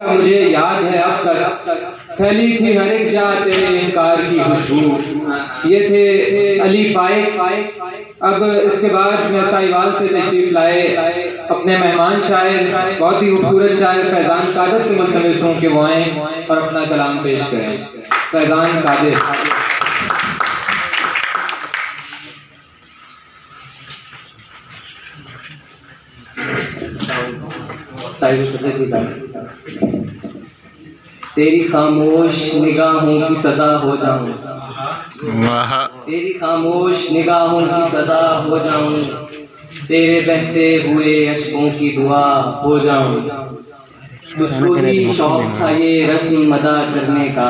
मुझे याद है अब तक फैली थी हर एक जा तेरे इनकार की खुशबू। ये थे अली फाइक। अब इसके बाद मैं साहिवाल से तशरीफ लाए अपने मेहमान शायर, बहुत ही खूबसूरत शायर फैजान कादिर से मुल्तमिस हूँ कि वो आए और अपना कलाम पेश करें। फैजान कादिर। तेरी खामोश निगाहों की सदा हो जाऊं, तेरी खामोश निगाहों की सदा हो जाऊं, तेरे बहते हुए अश्कों की दुआ हो जाऊं। तुझको ही शौक था ये रस्म अदा करने का,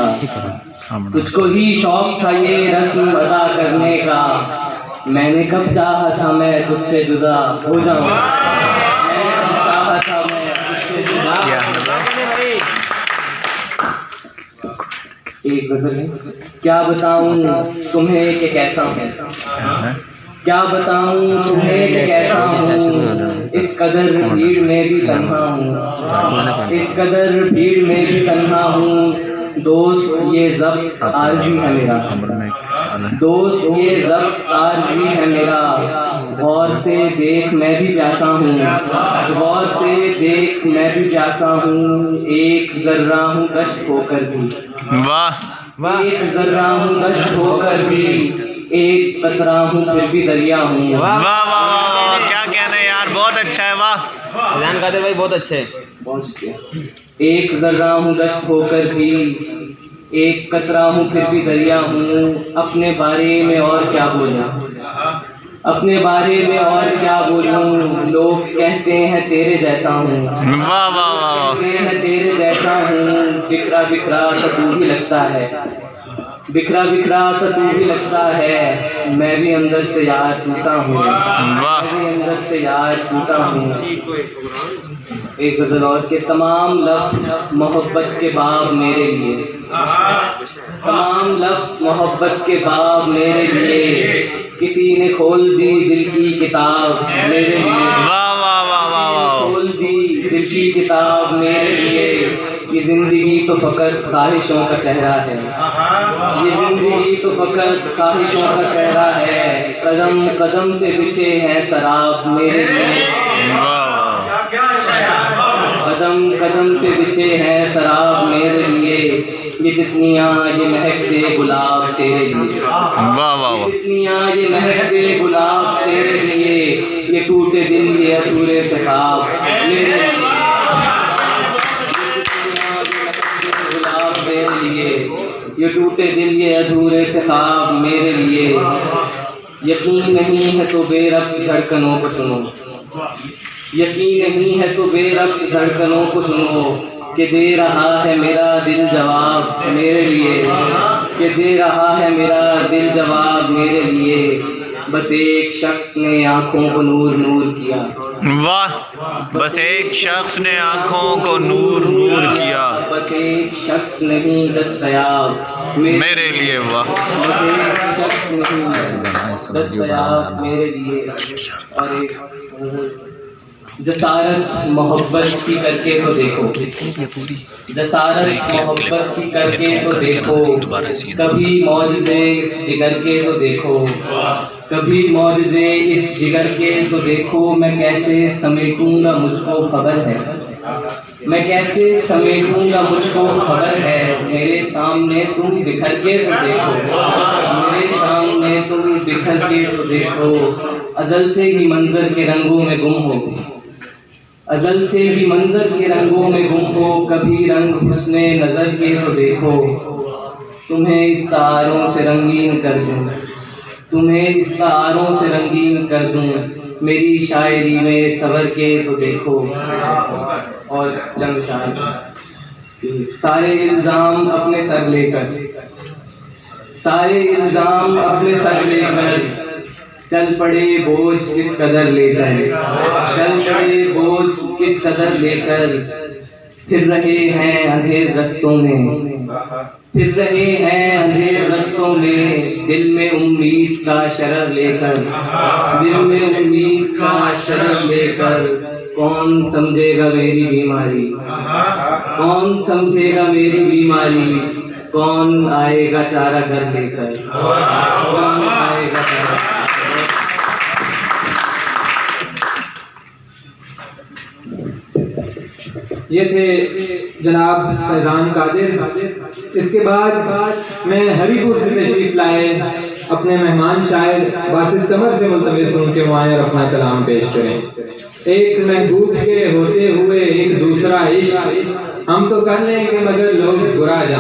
तुझको ही शौक था ये रस्म अदा करने का। मैंने कब चाहा था मैं तुझसे जुदा हो जाऊं, मैंने कब चाहा था मैं तुझसे जुदा। एक गजल है। क्या बताऊं तुम्हें कि कैसा हूँ, क्या बताऊं तुम्हें कि कैसा हूँ, इस कदर भीड़ में भी तन्हा हूँ, इस कदर भीड़ में भी तन्हा हूँ। दोस्त ये ज़ब्त आरज़ी है मेरा, दोस्त ये ज़ब्त आरज़ी है मेरा। गौर से देख मैं भी प्यासा हूँ, गौर से देख मैं भी प्यासा हूँ। एक जर्रा हूँ कष्ट होकर भी, वाह, एक जर्रा हूँ कष्ट होकर भी, एक कतरा हूँ फिर भी दरिया हूँ। वाह वाह वाह, क्या कहना है यार, बहुत अच्छा है। वाह फैजान कादिर भाई, बहुत अच्छे, बहुत शुक्रिया। एक जर्रा हूँ कष्ट होकर भी, एक कतरा हूँ फिर भी दरिया हूँ। अपने बारे में और क्या बोलूं, अपने बारे में और क्या बोलूं। लोग कहते हैं तेरे जैसा हूँ, वाह वाह वाह, कहते हैं तेरे जैसा हूँ। बिखरा बिखरा सा तू भी लगता है, बिखरा बिखरा सा तू भी लगता है। मैं भी अंदर से यार टूटा हूँ, मैं भी अंदर से यार टूटा हूँ। एक गजल और के तमाम लफ्ज़ मोहब्बत के बाब मेरे लिए, तमाम लफ्ज़ मोहब्बत के बाब मेरे लिए। किसी ने खोल दी दिल की किताब मेरे लिए, वाह वाह वाह वाह, खोल दी दिल की किताब मेरे लिए। ये जिंदगी तो फकत ख्वाहिशों का सहरा है, ये जिंदगी तो फकत ख्वाहिशों का सहरा है। कदम कदम पे बिछे हैं शराब मेरे लिए, कदम कदम पे बिछे हैं शराब मेरे लिए। ये तितलियाँ ये महकते गुलाब तेरे लिए, वाह वाह, ये तितलियाँ ये महकते गुलाब तेरे लिए। ये टूटे दिल ये अधूरे से ख्वाब मेरे लिए, गुलाब मेरे लिए। ये टूटे दिल ये अधूरे से ख्वाब मेरे लिए। यकीन नहीं है तो बेरब्त धड़कनों को सुनो, यकीन नहीं है तो बेरब्त धड़कनों को सुनो। कि दे रहा है मेरा दिल जवाब मेरे लिए, कि दे रहा है मेरा दिल जवाब मेरे लिए। बस एक शख्स ने आँखों को नूर नूर किया, वाह, बस एक शख्स ने आँखों को नूर नूर किया। बस एक शख्स नहीं दस्तयाब मेरे लिए, वाह, बस एक शख्स नहीं दस्तयाब मेरे लिए। और एक जसारत मोहब्बत की करके तो देखो, जसारत मोहब्बत की करके तो देखो। कभी मौजज़े इस जिगर के तो देखो, कभी मौजज़े इस जिगर के तो देखो। मैं कैसे समेटूंगा मुझको खबर है, मैं कैसे समेटूंगा मुझको खबर है। मेरे सामने तुम बिखर के तो देखो, मेरे सामने तुम बिखर के तो देखो। अज़ल से ही मंजर के रंगों में गुम हो, अज़ल से ही मंजर के रंगों में गुम हो। कभी रंग हुस्ने नज़र के तो देखो, तुम्हें इस तारों से रंगीन कर दूं, तुम्हें इस तारों से रंगीन कर दूं। मेरी शायरी में सवर के तो देखो। और चंद शायर। सारे इल्ज़ाम अपने सर लेकर, सारे इल्ज़ाम अपने सर लेकर, चल पड़े बोझ किस कदर लेकर, चल पड़े बोझ किस कदर लेकर। फिर रहे हैं अंधेर रस्तों में, फिर रहे हैं अंधेर रस्तों में। दिल में उम्मीद का शरर लेकर, दिल में उम्मीद का शरर लेकर। कौन समझेगा मेरी बीमारी, कौन समझेगा मेरी बीमारी, कौन आएगा चारा घर लेकर, कौन आएगा चारा। ये थे जनाब फैजान कादिर। इसके बाद मैं हरीपुर से तशरीफ लाए अपने मेहमान शायर बासित कमर से मुल्तमिस हूं कि वो आए और अपना कलाम पेश करें। एक महबूब के होते हुए एक दूसरा इश्क हम तो कर लेंगे मगर लोग बुरा जान